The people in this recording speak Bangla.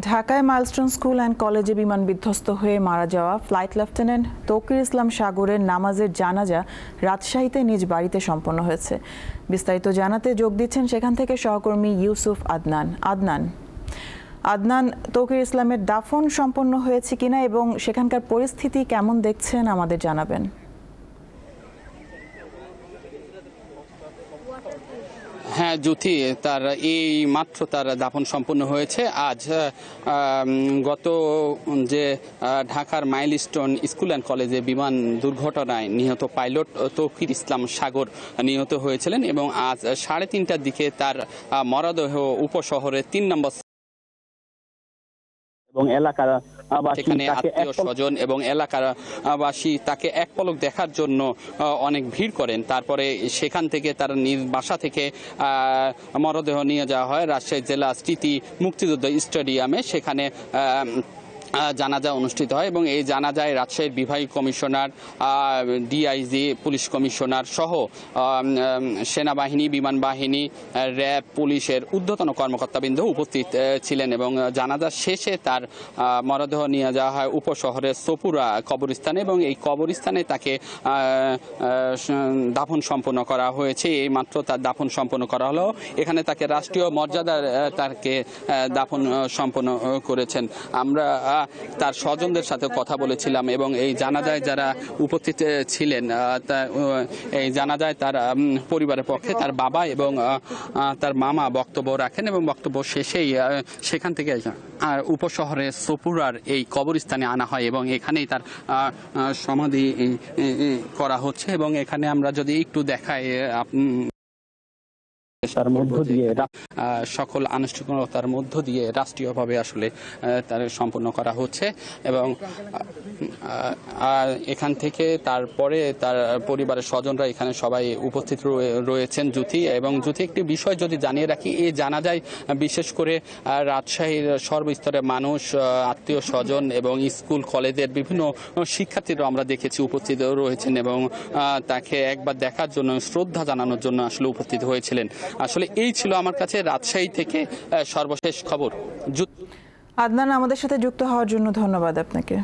ঢাকায় মাইলস্টোন স্কুল অ্যান্ড কলেজে বিমান বিধ্বস্ত হয়ে মারা যাওয়া ফ্লাইট লেফটেন্যান্ট তৌকির ইসলাম সাগরের নামাজের জানাজা রাজশাহীতে নিজ বাড়িতে সম্পন্ন হয়েছে। বিস্তারিত জানাতে যোগ দিচ্ছেন সেখান থেকে সহকর্মী ইউসুফ আদনান, তৌকির ইসলামের দাফন সম্পন্ন হয়েছে কিনা এবং সেখানকার পরিস্থিতি কেমন দেখছেন আমাদের জানাবেন। হ্যাঁ জ্যোতি, তার এই মাত্র তার দাফন সম্পন্ন হয়েছে। আজ গত যে ঢাকার মাইলস্টোন স্কুল অ্যান্ড কলেজে বিমান দুর্ঘটনায় নিহত পাইলট তৌকির ইসলাম সাগর নিহত হয়েছিলেন এবং আজ 3:30টার দিকে তার মরদেহ উপশহরের 3 নম্বর এবং এলাকার সেখানে আত্মীয় স্বজন এবং এলাকাবাসী তাকে এক পলক দেখার জন্য অনেক ভিড় করেন। তারপরে সেখান থেকে তার নিজ বাসা থেকে মরদেহ নিয়ে যাওয়া হয় রাজশাহী জেলা স্মৃতি মুক্তিযুদ্ধ স্টেডিয়ামে। সেখানে জানাজা অনুষ্ঠিত হয় এবং এই জানাজায় রাজশাহীর বিভাগীয় কমিশনার, ডিআইজি, পুলিশ কমিশনার সহ সেনাবাহিনী, বিমান বাহিনী, র্যাব, পুলিশের ঊর্ধ্বতন কর্মকর্তাবৃন্দ উপস্থিত ছিলেন এবং জানাজা শেষে তার মরদেহ নিয়ে যাওয়া হয় উপশহরের সোপুরা কবরস্থানে এবং এই কবরস্থানে তাকে দাফন সম্পন্ন করা হয়েছে। এই মাত্র তার দাফন সম্পন্ন করা হলো। এখানে তাকে রাষ্ট্রীয় মর্যাদার তাকে দাফন সম্পন্ন করেছেন। আমরা তার স্বজনদের সাথে কথা বলেছিলাম এবং এই জানাজায় যারা উপস্থিত ছিলেন, এই জানাজায় তার পরিবারের পক্ষে তার বাবা এবং তার মামা বক্তব্য রাখেন এবং বক্তব্য শেষেই সেখান থেকে উপশহরের সোপুরার এই কবরস্থানে আনা হয় এবং এখানেই তার সমাধি করা হচ্ছে এবং এখানে আমরা যদি একটু দেখাই সকল আনুষ্ঠানিকতার মধ্য দিয়ে রাষ্ট্রীয়ভাবে আসলে তার সম্পন্ন করা হচ্ছে এবং এখান থেকে তারপরে তার পরিবারের স্বজনরা এখানে সবাই উপস্থিত রয়েছেন। জ্যোতি একটি বিষয় যদি জানিয়ে রাখি, এই জানাজায় বিশেষ করে রাজশাহীর সর্বস্তরের মানুষ, আত্মীয় স্বজন এবং স্কুল কলেজের বিভিন্ন শিক্ষার্থীরা আমরা দেখেছি উপস্থিত রয়েছেন এবং তাকে একবার দেখার জন্য, শ্রদ্ধা জানানোর জন্য আসলে উপস্থিত হয়েছিলেন। আসলে এই ছিল আমার কাছে রাজশাহী থেকে সর্বশেষ খবর। আদনান, আমাদের সাথে যুক্ত হওয়ার জন্য ধন্যবাদ আপনাকে।